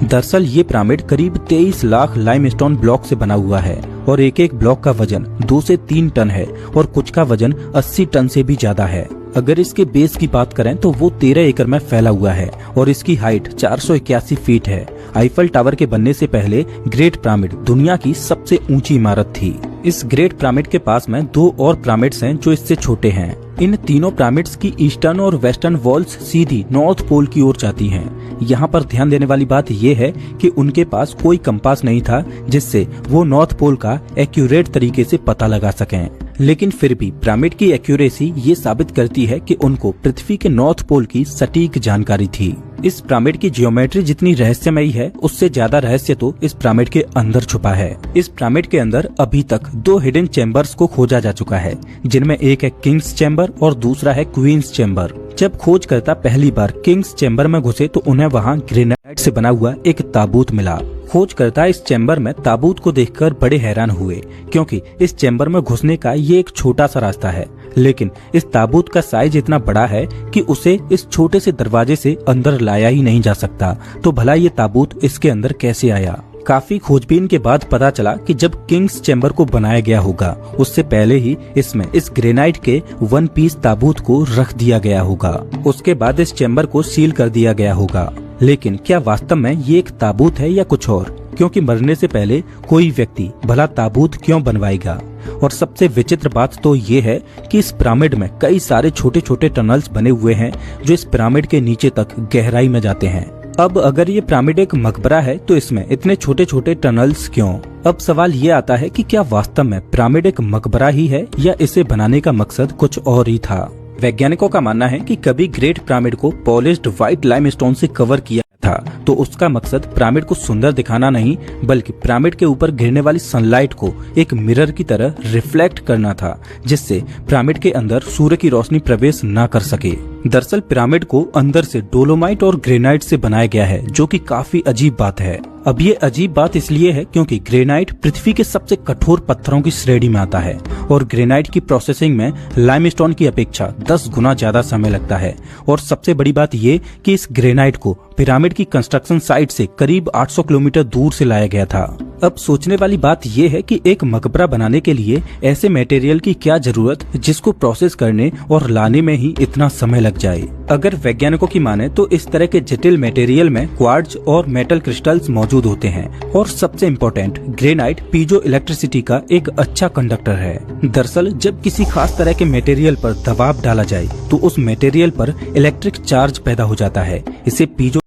दरअसल ये पिरामिड करीब 23 लाख लाइमस्टोन ब्लॉक से बना हुआ है और एक एक ब्लॉक का वजन 2 से 3 टन है और कुछ का वजन 80 टन से भी ज्यादा है। अगर इसके बेस की बात करें तो वो 13 एकड़ में फैला हुआ है और इसकी हाइट 481 फीट है। आईफल टावर के बनने से पहले ग्रेट पिरामिड दुनिया की सबसे ऊंची इमारत थी। इस ग्रेट पिरामिड के पास में 2 और पिरामिड्स हैं जो इससे छोटे हैं। इन तीनों पिरामिड्स की ईस्टर्न और वेस्टर्न वॉल्स सीधी नॉर्थ पोल की ओर जाती हैं। यहाँ पर ध्यान देने वाली बात यह है कि उनके पास कोई कंपास नहीं था जिससे वो नॉर्थ पोल का एक्यूरेट तरीके से पता लगा सकें। लेकिन फिर भी पिरामिड की एक्यूरेसी ये साबित करती है कि उनको पृथ्वी के नॉर्थ पोल की सटीक जानकारी थी। इस पिरामिड की जियोमेट्री जितनी रहस्यमयी है उससे ज्यादा रहस्य तो इस पिरामिड के अंदर छुपा है। इस पिरामिड के अंदर अभी तक 2 हिडन चैम्बर्स को खोजा जा चुका है, जिनमें एक है किंग्स चैम्बर और दूसरा है क्वींस चैम्बर। जब खोजकर्ता पहली बार किंग्स चैम्बर में घुसे तो उन्हें वहाँ ग्रेनाइट से बना हुआ एक ताबूत मिला। खोजकर्ता इस चैम्बर में ताबूत को देखकर बड़े हैरान हुए, क्योंकि इस चैम्बर में घुसने का ये एक छोटा सा रास्ता है, लेकिन इस ताबूत का साइज इतना बड़ा है कि उसे इस छोटे से दरवाजे से अंदर लाया ही नहीं जा सकता। तो भला ये ताबूत इसके अंदर कैसे आया? काफी खोजबीन के बाद पता चला कि जब किंग्स चैम्बर को बनाया गया होगा उससे पहले ही इसमें इस ग्रेनाइट के 1 पीस ताबूत को रख दिया गया होगा। उसके बाद इस चैम्बर को सील कर दिया गया होगा। लेकिन क्या वास्तव में ये एक ताबूत है या कुछ और? क्योंकि मरने से पहले कोई व्यक्ति भला ताबूत क्यों बनवाएगा? और सबसे विचित्र बात तो ये है कि इस पिरामिड में कई सारे छोटे छोटे टनल्स बने हुए हैं जो इस पिरामिड के नीचे तक गहराई में जाते हैं। अब अगर ये पिरामिड एक मकबरा है तो इसमें इतने छोटे छोटे टनल्स क्यों? अब सवाल ये आता है कि क्या वास्तव में पिरामिड एक मकबरा ही है या इसे बनाने का मकसद कुछ और ही था? वैज्ञानिकों का मानना है कि कभी ग्रेट पिरामिड को पॉलिश्ड व्हाइट लाइमस्टोन से कवर किया था तो उसका मकसद पिरामिड को सुंदर दिखाना नहीं बल्कि पिरामिड के ऊपर गिरने वाली सनलाइट को एक मिरर की तरह रिफ्लेक्ट करना था, जिससे पिरामिड के अंदर सूर्य की रोशनी प्रवेश न कर सके। दरअसल पिरामिड को अंदर से डोलोमाइट और ग्रेनाइट से बनाया गया है, जो कि काफी अजीब बात है। अब ये अजीब बात इसलिए है क्योंकि ग्रेनाइट पृथ्वी के सबसे कठोर पत्थरों की श्रेणी में आता है और ग्रेनाइट की प्रोसेसिंग में लाइमस्टोन की अपेक्षा 10 गुना ज्यादा समय लगता है। और सबसे बड़ी बात ये कि इस ग्रेनाइट को पिरामिड की कंस्ट्रक्शन साइट से करीब 800 किलोमीटर दूर से लाया गया था। अब सोचने वाली बात ये है कि एक मकबरा बनाने के लिए ऐसे मटेरियल की क्या जरूरत जिसको प्रोसेस करने और लाने में ही इतना समय लग जाए। अगर वैज्ञानिकों की माने तो इस तरह के जटिल मटेरियल में क्वार्ट्ज और मेटल क्रिस्टल्स मौजूद होते हैं और सबसे इम्पोर्टेंट ग्रेनाइट पीजो इलेक्ट्रिसिटी का एक अच्छा कंडक्टर है। दरअसल जब किसी खास तरह के मटेरियल पर दबाव डाला जाए तो उस मटेरियल पर इलेक्ट्रिक चार्ज पैदा हो जाता है। इसे पीजो